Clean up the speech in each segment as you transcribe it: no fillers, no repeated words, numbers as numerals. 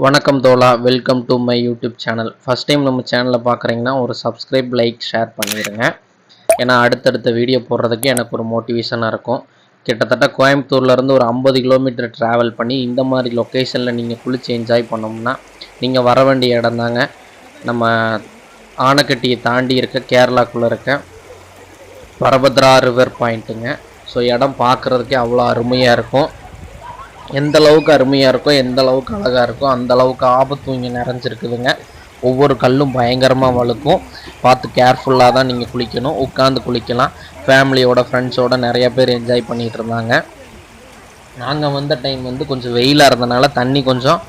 வணக்கம் தோழா, welcome to my YouTube channel. First time நம்ம சேனலை பார்க்குறீங்கன்னா ஒரு சப்ஸ்கிரைப், லைக், ஷேர் பண்ணிடுங்க. ஏன்னா அடுத்தடுத்த வீடியோ போடுறதுக்கு எனக்கு ஒரு மோட்டிவேஷனாக இருக்கும். கிட்டத்தட்ட கோயம்புத்தூர்லேருந்து ஒரு 50 கிலோமீட்டர் ட்ராவல் பண்ணி இந்த மாதிரி லொக்கேஷனில் நீங்கள் குளிச்சு என்ஜாய் பண்ணோம்னா நீங்கள் வர வேண்டிய இடம் தாங்க. நம்ம ஆனைக்கட்டியை தாண்டி இருக்க கேரளாக்குள்ளே இருக்க பரபத்ரா ரிவர் பாயிண்ட்டுங்க. ஸோ இடம் பார்க்குறதுக்கே அவ்வளோ அருமையாக இருக்கும். எந்த அளவுக்கு அருமையாக இருக்கோ, எந்த அளவுக்கு அழகாக இருக்கோ, அந்த அளவுக்கு ஆபத்தும் இங்கே நிறைஞ்சிருக்குதுங்க. ஒவ்வொரு கல்லும் பயங்கரமாக வழுக்கும். பார்த்து கேர்ஃபுல்லாக தான் நீங்கள் குளிக்கணும். உட்காந்து குளிக்கலாம். ஃபேமிலியோட, ஃப்ரெண்ட்ஸோடு நிறைய பேர் என்ஜாய் பண்ணிகிட்டு இருந்தாங்க. நாங்கள் வந்த டைம் கொஞ்சம் வெயிலாக இருந்தனால தண்ணி கொஞ்சம்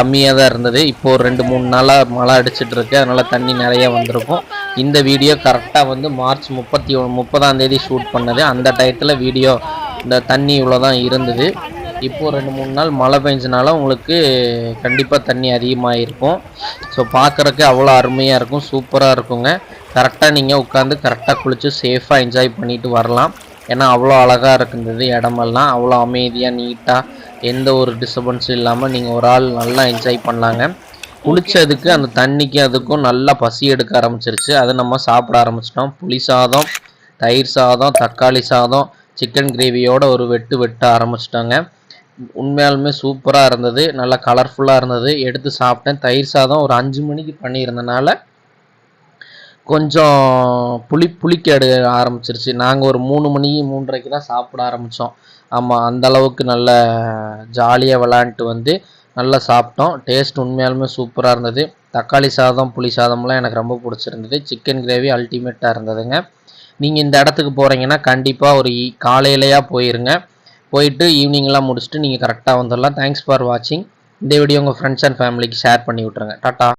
கம்மியாக தான் இருந்தது. இப்போது ஒரு 2-3 நாளாக மழை அடிச்சிட்ருக்கு, அதனால் தண்ணி நிறைய வந்திருக்கும். இந்த வீடியோ கரெக்டாக மார்ச் 30ஆம் தேதி ஷூட் பண்ணது. அந்த டயத்தில் வீடியோ இந்த தண்ணி இவ்வளோ தான் இருந்தது. இப்போது 2-3 நாள் மழை பெஞ்சனால உங்களுக்கு கண்டிப்பாக தண்ணி அதிகமாக இருக்கும். ஸோ பார்க்குறக்கு அவ்வளோ அருமையாக இருக்கும், சூப்பராக இருக்குங்க. கரெக்டாக நீங்கள் உட்காந்து கரெக்டாக குளித்து சேஃபாக என்ஜாய் பண்ணிவிட்டு வரலாம். ஏன்னா அவ்வளோ அழகாக இருக்கின்றது இடமெல்லாம். அவ்வளோ அமைதியாக, நீட்டாக, எந்த ஒரு டிஸ்டர்பன்ஸும் இல்லாமல் நீங்கள் ஒரு ஆள் நல்லா என்ஜாய் பண்ணலாங்க. குளித்ததுக்கு அந்த தண்ணிக்கு அதுக்கும் நல்லா பசி எடுக்க ஆரம்பிச்சிருச்சு. அதை நம்ம சாப்பிட ஆரம்பிச்சிட்டோம். புளி சாதம், தயிர் சாதம், தக்காளி சாதம், சிக்கன் கிரேவியோட ஒரு வெட்ட ஆரம்பிச்சிட்டோங்க. உண்மையாலுமே சூப்பராக இருந்தது, நல்லா கலர்ஃபுல்லாக இருந்தது. எடுத்து சாப்பிட்டேன். தயிர் சாதம் ஒரு 5 மணிக்கு பண்ணியிருந்தனால கொஞ்சம் புளிக்க ஆரம்பிச்சிருச்சு. நாங்கள் ஒரு 3 மணி 3:30க்கு தான் சாப்பிட ஆரம்பித்தோம். ஆமாம், அந்தளவுக்கு நல்ல ஜாலியாக விளாண்டுட்டு நல்லா சாப்பிட்டோம். டேஸ்ட் உண்மையாலுமே சூப்பராக இருந்தது. தக்காளி சாதம், புளி சாதம்லாம் எனக்கு ரொம்ப பிடிச்சிருந்தது. சிக்கன் கிரேவி அல்டிமேட்டாக இருந்ததுங்க. நீங்கள் இந்த இடத்துக்கு போகிறீங்கன்னா கண்டிப்பாக ஒரு காலையிலையாக போயிருங்க. போயிட்டு ஈவினிங்லாம் முடிச்சுட்டு நீங்கள் கரெக்டாக வந்துடலாம். தேங்க்ஸ் ஃபார் வாட்சிங். இந்த வீடியோ உங்கள் ஃப்ரெண்ட்ஸ் அண்ட் ஃபேமிலிக்கு ஷேர் பண்ணி விட்ருங்க. டாட்டா.